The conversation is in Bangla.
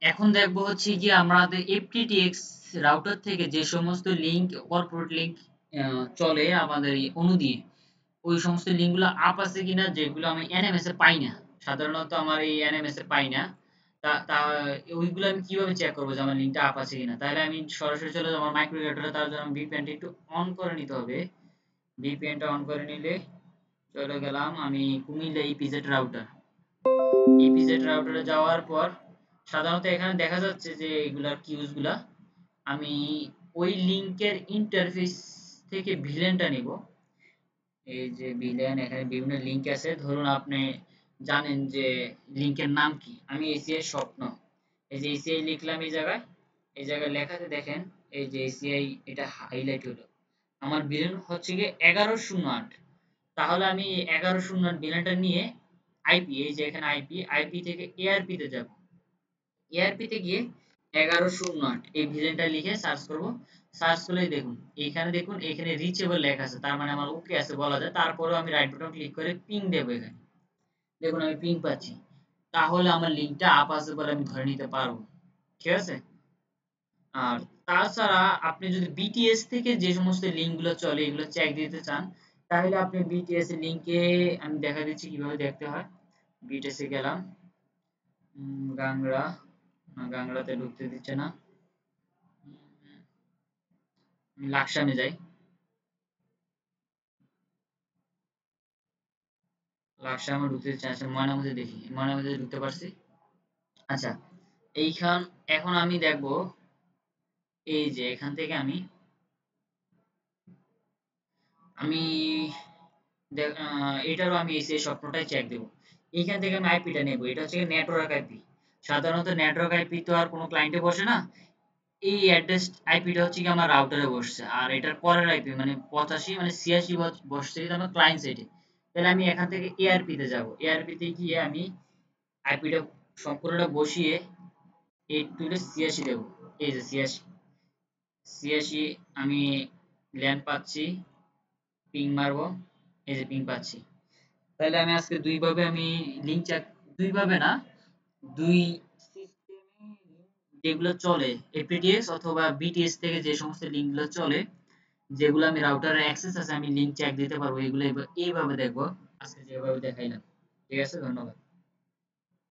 এখন দেখবো হচ্ছে কি আমাদের FTTX রাউটার থেকে যে সমস্ত লিংক কর্পোরেট লিংক চলে আমাদের এই অণু দিয়ে, ওই সমস্ত লিংক গুলো আপ আছে কিনা যেগুলো আমি এনএমএস এ পাই না। সাধারণত আমার এই এনএমএস এ পাই না। তা তা ওইগুলো আমি কিভাবে চেক করবো যে আমার লিংকটা আপ আছে কিনা? তাহলে আমি সরাসরি চলে যাবো আমার মাইক্রো রেটরে, তার জন্য ভিপিএনটা একটু অন করে নিতে হবে। ভিপিএনটা অন করে নিলে চলে গেলাম আমি কুমিল্লা ইপিজেড রাউটার। ইপিজেড রাউটারে যাওয়ার পর সাধারণত এখানে দেখা যাচ্ছে যে এগুলার কিউজ গুলা আমি ওই লিংকের ইন্টারফেস থেকে ভিলেনটা নিব। এই যে ভিলেন, এখানে বিভিন্ন লিংক আছে। ধরুন আপনি জানেন যে লিংকের নাম কি, আমি এসিআই স্বপ্ন, এই যে এসিআই লিখলাম এই জায়গায়, এই জায়গায় লেখাতে দেখেন এই যে এসিআই এটা হাইলাইট হলো। আমার ভিলেন হচ্ছে গিয়ে 1108। তাহলে আমি 1108 ভিলেনটা নিয়ে আইপি, এই যে এখানে আইপি, আইপি থেকে এআরপি তে যাব। এআরপি তে গিয়ে 1108 এই ভিলেনটা লিখে সার্চ করব। সার্চ করলেই দেখুন এখানে, দেখুন এখানে রিচেবল লেখা আছে, তার মানে আমার ওকে আছে বলা যায়। তারপরেও আমি রাইট বাটন ক্লিক করে পিং দেবো এখানে। দেখুন আমি পিং পাচ্ছি। তাহলে আমার লিংকটা আপ আছে বলে আমি ধরে নিতে পারবো। ঠিক আছে? আর তাছাড়া আপনি যদি বিটিএস থেকে যে সমস্ত লিংক গুলো চলে এগুলো চেক দিতে চান, তাহলে আপনি বিটিএস এর লিংকে আমি দেখা দিচ্ছি কিভাবে দেখতে হয়। বিটিএস এ গেলাম, গাংরা, না গাংরাতে ঢুকতে দিচ্ছে না। আমি লাকসামে যাই, লাকসামে ঢুকতে দিচ্ছে না। আচ্ছা ময়নামতি দেখি, ময়নামতি ঢুকতে পারছি। আচ্ছা এইখান, এখন আমি দেখবো এই যে এখান থেকে আমি আমি এটারও আমি এই স্বপ্নটাই চেক দেবো। এইখান থেকে আমি আইপিটা নেবো, এটা হচ্ছে নেটওয়ার্ক আইপি। সাধারণত নেটওয়ার্ক আইপি তো আর কোনো ক্লায়েন্টে বসে না। এই অ্যাড্রেস আইপিটা হচ্ছে কি আমার রাউটারে বসছে, আর এটার পরের আইপি মানে 85 মানে 86 বসছে কিন্তু আমার ক্লায়েন্ট সাইডে। তাহলে আমি এখান থেকে এআরপি তে যাব, এআরপি তে গিয়ে আমি আইপিটা সম্পূর্ণটা বসিয়ে 82 দেবো। এই যে 86 আমি ল্যান্ড পাচ্ছি, পিং মারবো, এই যে পিং পাচ্ছি। তাহলে আমি আজকে দুই ভাবে আমি লিংক চেক, দুই ভাবে না, দুই সিস্টেমে যেগুলো চলে, এফটিটিএক্স অথবা বিটিএস থেকে যে সমস্ত লিংক গুলো চলে, যেগুলো আমি রাউটারে অ্যাক্সেস আছে আমি লিংক চেক দিতে পারবো, এগুলো এইভাবে দেখবো আজকে যেভাবে দেখাইলাম। ঠিক আছে, ধন্যবাদ।